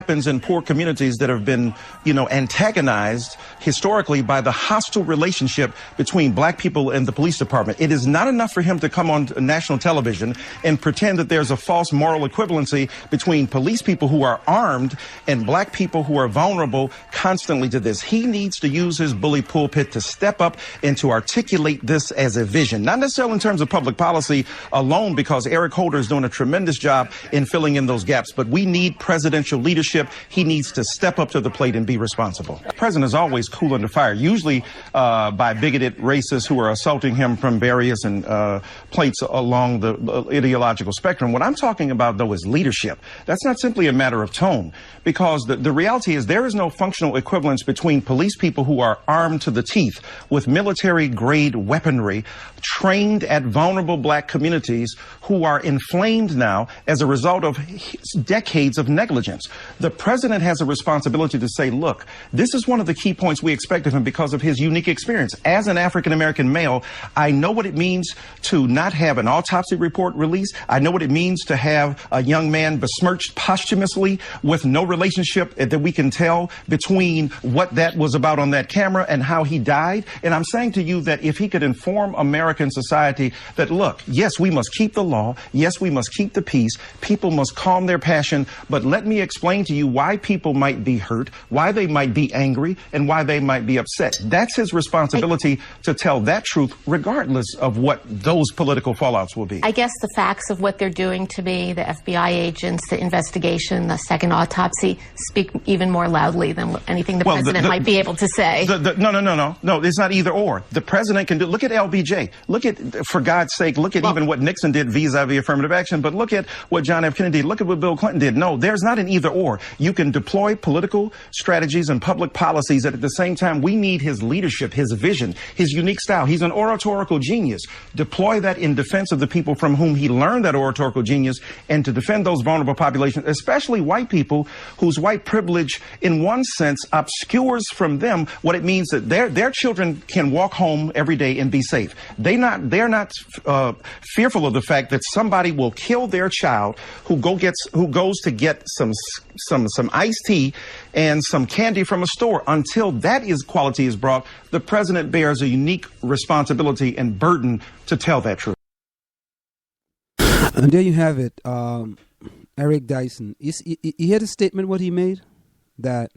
happens in poor communities that have been, antagonized historically by the hostile relationship between black people and the police department. It is not enough for him to come on national television and pretend that there's a false moral equivalency between police people who are armed and black people who are vulnerable constantly to this. He needs to use his bully pulpit to step up and to articulate this as a vision, not necessarily in terms of public policy alone, because Eric Holder is doing a tremendous job in filling in those gaps. But we need presidential leadership. He needs to step up to the plate and be responsible. The president is always cool under fire, usually by bigoted racists who are assaulting him from various plates along the ideological spectrum. What I'm talking about, though, is leadership. That's not simply a matter of tone, because the reality is there is no functional equivalence between police people who are armed to the teeth with military-grade weaponry, trained at vulnerable black communities who are inflamed now as a result of decades of negligence. The president has a responsibility to say, look, this is one of the key points we expect of him because of his unique experience. As an African-American male, I know what it means to not have an autopsy report released. I know what it means to have a young man besmirched posthumously with no relationship that we can tell between what that was about on that camera and how he died. And I'm saying to you that if he could inform American society that, look, yes, we must keep the law. Yes, we must keep the peace. People must calm their passion. But let me explain to you why people might be hurt, why they might be angry, and why they might be upset. That's his responsibility to tell that truth, regardless of what those political fallouts will be. I guess the facts of what they're doing to me, the FBI agents, the investigation, the second autopsy, speak even more loudly than anything the president might be able to say. No, it's not either or. The president can do, look at LBJ. Look at, for God's sake, look at even what Nixon did vis-a-vis affirmative action, but look at what John F. Kennedy did. Look at what Bill Clinton did. No, there's not an either or. You can deploy political strategies and public policies, and at the same time, we need his leadership, his vision, his unique style. He's an oratorical genius. Deploy that in defense of the people from whom he learned that oratorical genius, and to defend those vulnerable populations, especially white people whose white privilege, in one sense, obscures from them what it means that their children can walk home every day and be safe. They're not fearful of the fact that somebody will kill their child who goes to get some iced tea and some candy from a store. Until that quality is brought, the president bears a unique responsibility and burden to tell that truth. And there you have it, Eric Dyson. You hear the statement what he made? That,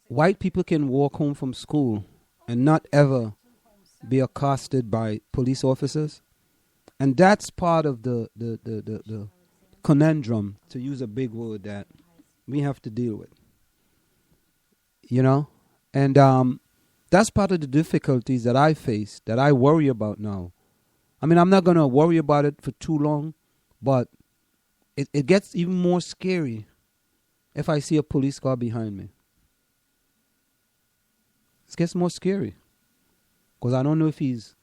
white people can walk home from school and not ever be accosted by police officers. And that's part of the conundrum, to use a big word, that we have to deal with. And that's part of the difficulties that I face, that I worry about now. I mean, I'm not going to worry about it for too long, but it gets even more scary if I see a police car behind me. It gets more scary because I don't know if he's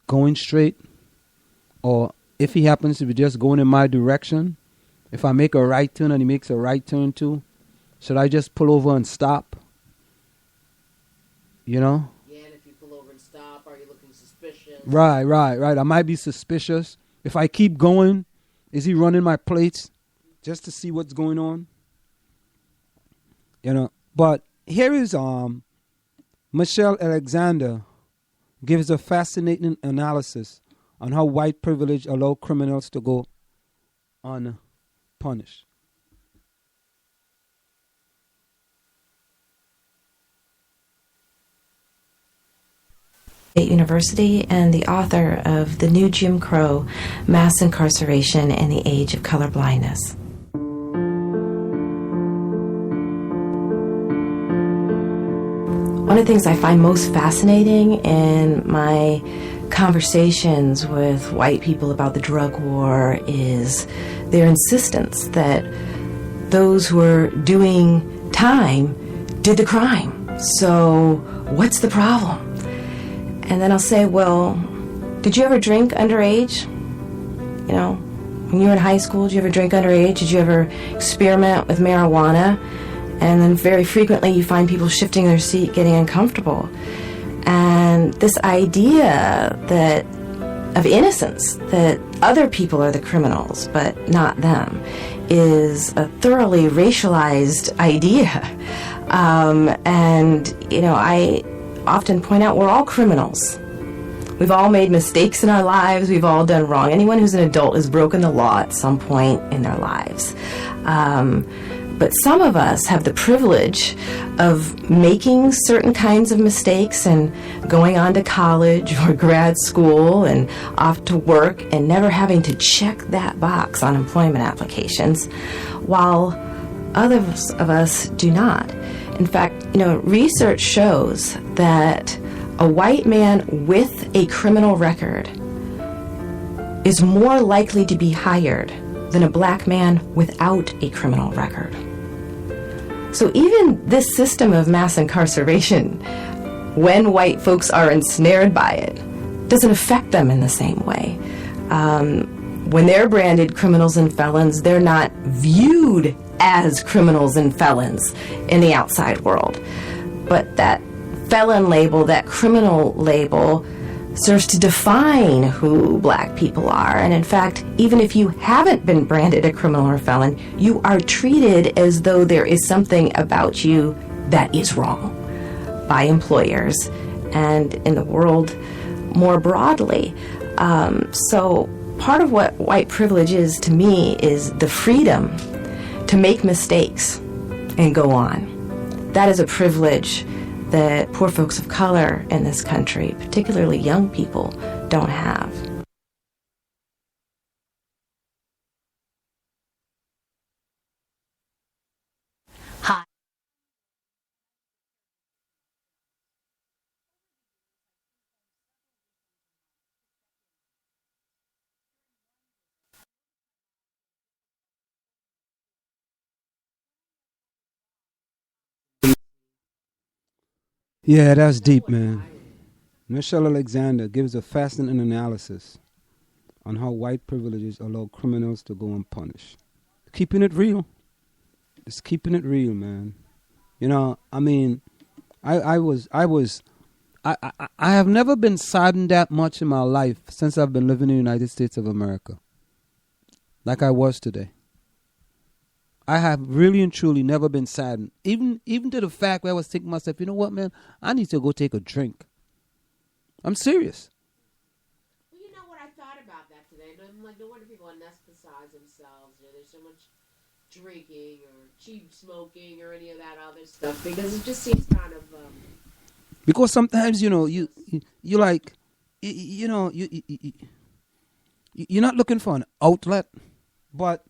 going straight or if he happens to be just going in my direction. If I make a right turn and he makes a right turn too, should I just pull over and stop? Yeah, and if you pull over and stop, are you looking suspicious? Right. I might be suspicious. If I keep going, is he running my plates just to see what's going on? But here is Michelle Alexander gives a fascinating analysis on how white privilege allows criminals to go unpunished. State University and the author of The New Jim Crow, Mass Incarceration in the Age of Colorblindness. One of the things I find most fascinating in my conversations with white people about the drug war is their insistence that those who are doing time did the crime. So what's the problem? And then I'll say, well, did you ever drink underage? When you were in high school, did you ever drink underage? Did you ever experiment with marijuana? And then very frequently you find people shifting their seat, getting uncomfortable. And this idea of innocence, that other people are the criminals, but not them. is a thoroughly racialized idea. I often point out we're all criminals. We've all made mistakes in our lives. We've all done wrong. Anyone who's an adult has broken the law at some point in their lives. But some of us have the privilege of making certain kinds of mistakes and going on to college or grad school and off to work and never having to check that box on employment applications, while others of us do not. In fact, research shows that a white man with a criminal record is more likely to be hired than a black man without a criminal record. So even this system of mass incarceration, when white folks are ensnared by it, doesn't affect them in the same way. When they're branded criminals and felons, they're not viewed as criminals and felons in the outside world. But that felon label, that criminal label, serves to define who black people are. And in fact, even if you haven't been branded a criminal or felon, you are treated as though there is something about you that is wrong by employers and in the world more broadly. So part of what white privilege is to me is the freedom to make mistakes and go on. That is a privilege that poor folks of color in this country, particularly young people, don't have. Hi. Yeah, that's deep, man. Michelle Alexander gives a fascinating analysis on how white privileges allow criminals to go unpunished. Keeping it real. Just keeping it real, man. I have never been saddened that much in my life since I've been living in the United States of America, like I was today. I have really and truly never been saddened, even to the fact where I was thinking to myself, you know what, man, I need to go take a drink. I'm serious. Well, you know what I thought about that today? I'm like, no wonder people anesthetize themselves. There's so much drinking or cheap smoking or any of that other stuff, because it just seems kind of because sometimes you're like you're not looking for an outlet, but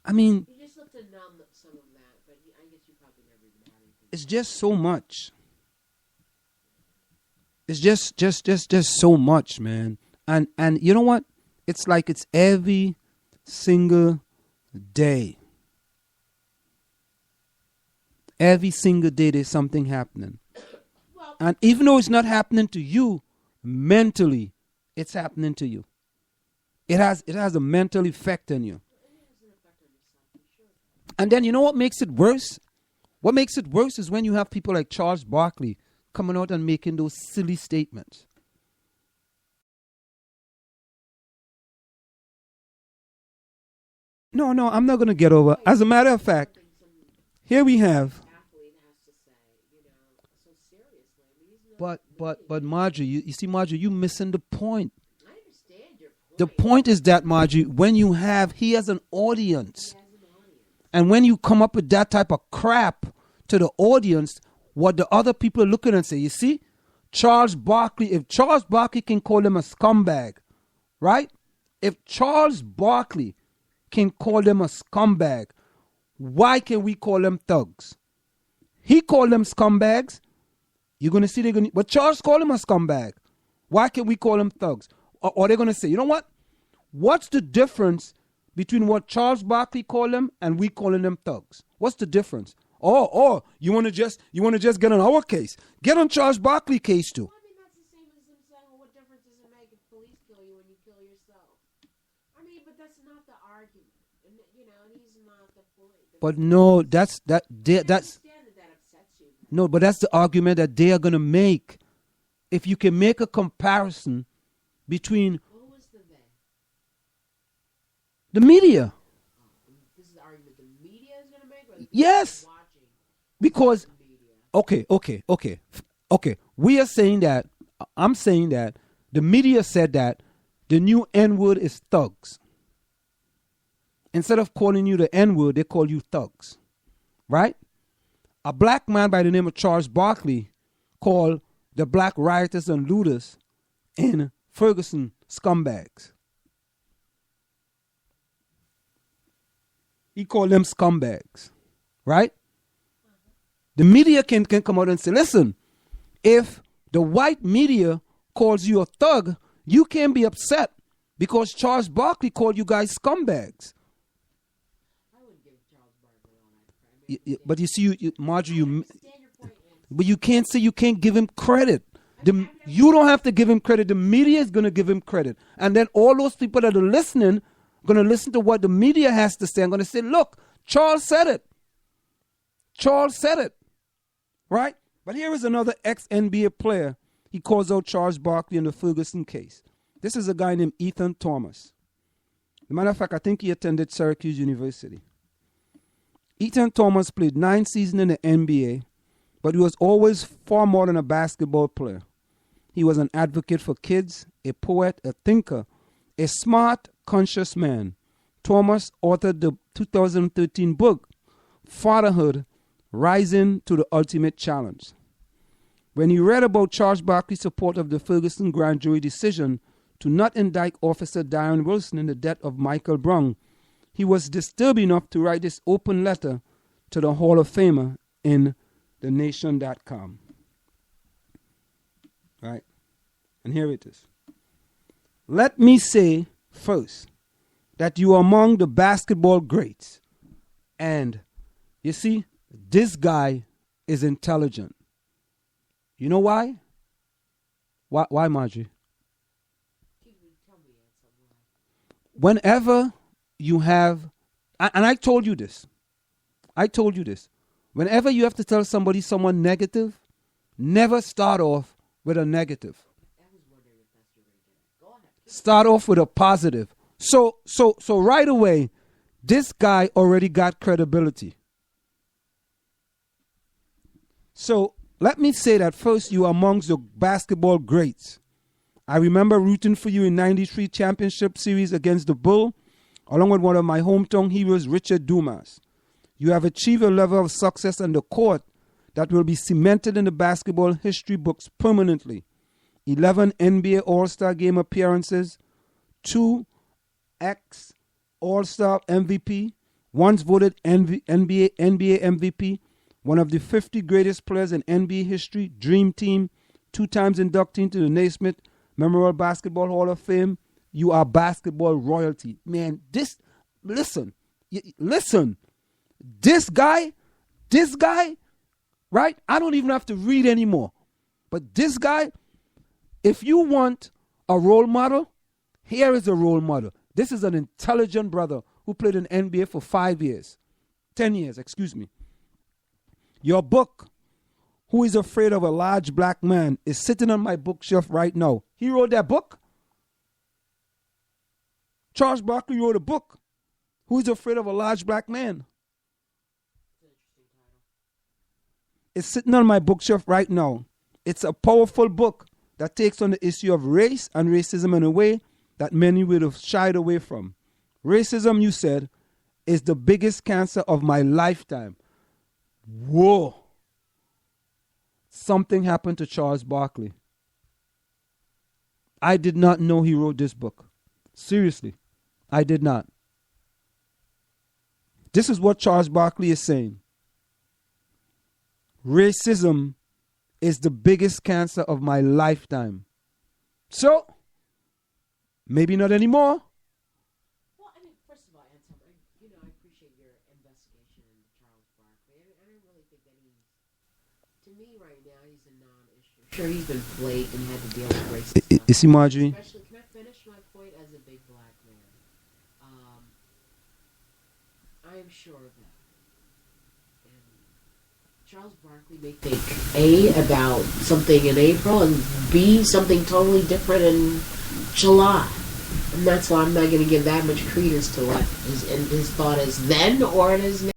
I mean, you just look to numb some of that. But I guess you probably never even had anything. it's just so much. It's just so much, man. And you know what? It's like it's every single day. Every single day there's something happening. Well, And even though it's not happening to you, mentally, it's happening to you. It has a mental effect on you. And then you know what makes it worse? What makes it worse is when you have people like Charles Barkley coming out and making those silly statements. No, I'm not going to get over. As a matter of fact, here we have. athlete has to say, so seriously. I mean, he's not But Marjorie, you see, Marjorie, you missing the point. I understand your point. The point is that, Marjorie, when he has an audience. And when you come up with that type of crap to the audience, what the other people are looking and say, you see, Charles Barkley, if Charles Barkley can call them a scumbag, right? If Charles Barkley can call them a scumbag, why can we call them thugs? He called them scumbags. You're going to see but Charles called him a scumbag. Why can we call them thugs? Or they're going to say, you know what? What's the difference between what Charles Barkley called them and we calling them thugs? What's the difference? Oh, you want to just get on our case? Get on Charles Barkley case too. Well, I mean, that's the same as them saying, well, what difference does it make if police kill you when you kill yourself? I mean, but that's not the argument. And, and he's not the point. But no, that's I understand that upsets you. no, but that's the argument that they are going to make. If you can make a comparison between Who was the they? the media, This is the the media is going to make? Or the Yes. watching Because, the media? okay. We are saying that, I'm saying that the media said that the new N-word is thugs. Instead of calling you the N-word, they call you thugs. Right? A black man by the name of Charles Barkley called the black rioters and looters in Ferguson scumbags. He called them scumbags. Right? The media can come out and say, listen, if the white media calls you a thug, you can't be upset because Charles Barkley called you guys scumbags. I wouldn't give Charles Barkley all that credit. But you see, Marjorie, but you can't say you can't give him credit. You don't have to give him credit. The media is going to give him credit. And then all those people that are listening going to listen to what the media has to say. I'm going to say, look, Charles said it. Charles said it. Right? But here is another ex-NBA player. He calls out Charles Barkley in the Ferguson case. This is a guy named Ethan Thomas. As a matter of fact, I think he attended Syracuse University. Ethan Thomas played 9 seasons in the NBA, but he was always far more than a basketball player. He was an advocate for kids, a poet, a thinker, a smart, conscious man. Thomas authored the 2013 book, Fatherhood, Rising to the Ultimate Challenge. When he read about Charles Barkley's support of the Ferguson grand jury decision to not indict Officer Darren Wilson in the death of Michael Brown, he was disturbed enough to write this open letter to the Hall of Famer in thenation.com. Right? And here it is. Let me say first that you are among the basketball greats. And you see, this guy is intelligent. You know why? Why, Marjorie? Whenever you have, and I told you this. Whenever you have to tell somebody someone negative, never start off with a negative. Start off with a positive. So right away, this guy already got credibility. So let me say that first, you are amongst the basketball greats. I remember rooting for you in '93 championship series against the Bull, along with one of my hometown heroes, Richard Dumas. You have achieved a level of success on the court that will be cemented in the basketball history books permanently. 11 NBA All-Star Game appearances, 2 All-Star MVP, once voted NBA MVP, one of the 50 greatest players in NBA history, Dream Team, 2 times inducted into the Naismith Memorial Basketball Hall of Fame. You are basketball royalty. Man, listen, this guy, right? I don't even have to read anymore. But this guy, if you want a role model, here is a role model. This is an intelligent brother who played in NBA for 10 years, excuse me. Your book, Who is Afraid of a Large Black Man, is sitting on my bookshelf right now. He wrote that book. Charles Barkley wrote a book, Who is Afraid of a Large Black Man. It's sitting on my bookshelf right now. It's a powerful book that takes on the issue of race and racism in a way that many would have shied away from. Racism, you said, is the biggest cancer of my lifetime. Whoa. Something happened to Charles Barkley. I did not know he wrote this book. Seriously, I did not. This is what Charles Barkley is saying. Racism is the biggest cancer of my lifetime. So, maybe not anymore. Well, I mean, first of all, Anselm, I appreciate your investigation into Charles Barkley. I don't really think that to me right now, he's a non-issue. Sure, he's been plagued and had to deal with racism. Is he, Marjorie? Especially, can I finish my point as a big black man? I am sure of that. Charles Barkley may think A, about something in April, and B, something totally different in July. And that's why I'm not going to give that much credence to what his thought is then or it is now.